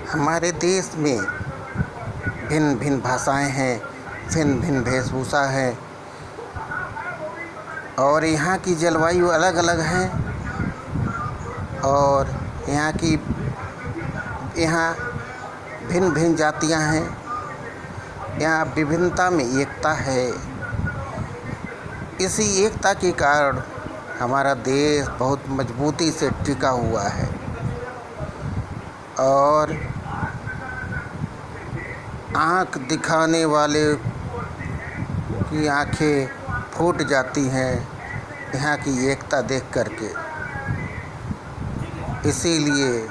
हमारे देश में भिन्न भिन्न भाषाएं हैं, भिन्न भिन्न वेशभूषा है और यहाँ की जलवायु अलग अलग है और यहाँ भिन्न भिन्न जातियाँ हैं। यहाँ विभिन्नता में एकता है। इसी एकता के कारण हमारा देश बहुत मजबूती से टिका हुआ है और आँख दिखाने वाले की आँखें फूट जाती हैं यहाँ की एकता देख करके। इसीलिए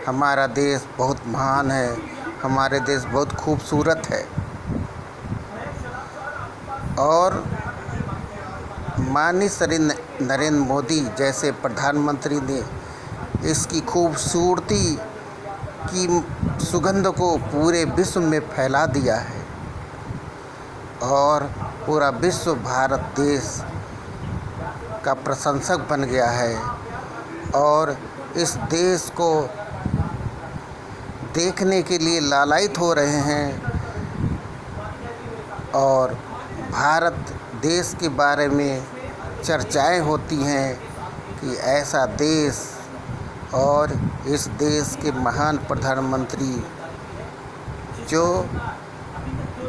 हमारा देश बहुत महान है, हमारे देश बहुत खूबसूरत है और माननीय श्री नरेंद्र मोदी जैसे प्रधानमंत्री ने इसकी खूबसूरती की सुगंध को पूरे विश्व में फैला दिया है और पूरा विश्व भारत देश का प्रशंसक बन गया है और इस देश को देखने के लिए लालायित हो रहे हैं और भारत देश के बारे में चर्चाएं होती हैं कि ऐसा देश और इस देश के महान प्रधानमंत्री जो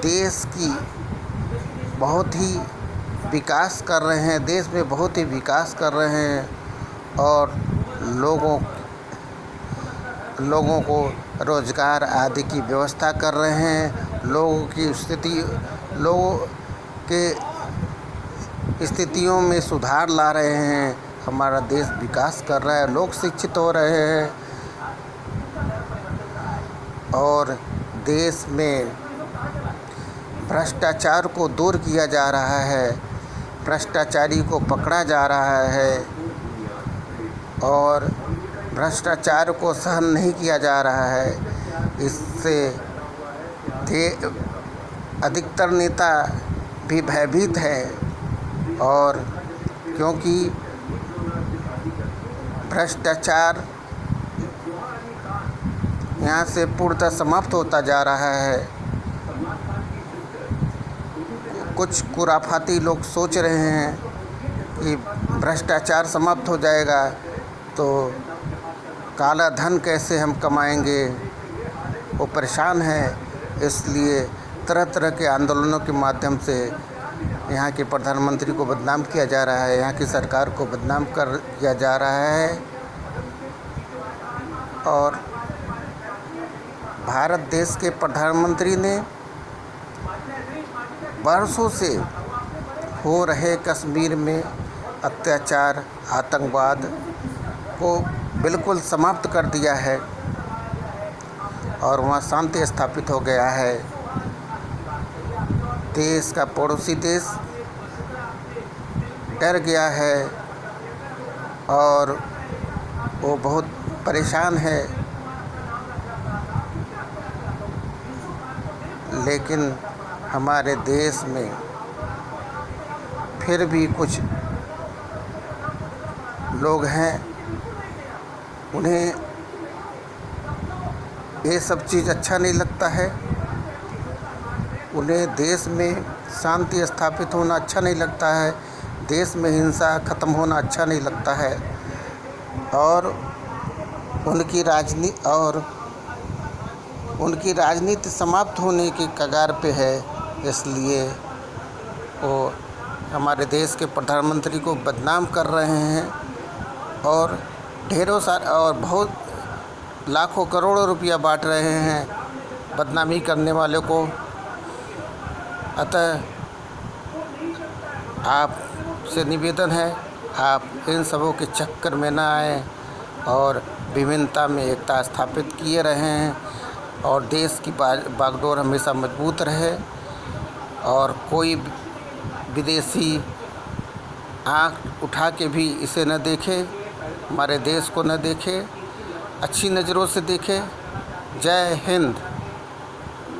देश की बहुत ही विकास कर रहे हैं, देश में बहुत ही विकास कर रहे हैं और लोगों को रोज़गार आदि की व्यवस्था कर रहे हैं। लोगों के स्थितियों में सुधार ला रहे हैं। हमारा देश विकास कर रहा है, लोग शिक्षित हो रहे हैं और देश में भ्रष्टाचार को दूर किया जा रहा है, भ्रष्टाचारी को पकड़ा जा रहा है और भ्रष्टाचार को सहन नहीं किया जा रहा है। इससे अधिकतर नेता भी भयभीत है और क्योंकि भ्रष्टाचार यहाँ से पूर्णतः समाप्त होता जा रहा है। कुछ खुराफाती लोग सोच रहे हैं कि भ्रष्टाचार समाप्त हो जाएगा तो काला धन कैसे हम कमाएंगे, वो परेशान है। इसलिए तरह तरह के आंदोलनों के माध्यम से यहाँ के प्रधानमंत्री को बदनाम किया जा रहा है, यहाँ की सरकार को बदनाम किया जा रहा है और भारत देश के प्रधानमंत्री ने वर्षों से हो रहे कश्मीर में अत्याचार, आतंकवाद को बिल्कुल समाप्त कर दिया है और वहाँ शांति स्थापित हो गया है। देश का पड़ोसी देश डर गया है और वो बहुत परेशान है, लेकिन हमारे देश में फिर भी कुछ लोग हैं, उन्हें ये सब चीज़ अच्छा नहीं लगता है। उन्हें देश में शांति स्थापित होना अच्छा नहीं लगता है, देश में हिंसा ख़त्म होना अच्छा नहीं लगता है और उनकी राजनीति समाप्त होने के कगार पे है। इसलिए वो हमारे देश के प्रधानमंत्री को बदनाम कर रहे हैं और ढेरों सारे और बहुत लाखों करोड़ों रुपया बांट रहे हैं बदनामी करने वाले को। अतः आपसे निवेदन है, आप इन सबों के चक्कर में ना आए और विभिन्नता में एकता स्थापित किए रहें और देश की बागडोर हमेशा मजबूत रहे और कोई विदेशी आँख उठा के भी इसे न देखे, हमारे देश को न देखे, अच्छी नज़रों से देखे। जय हिंद।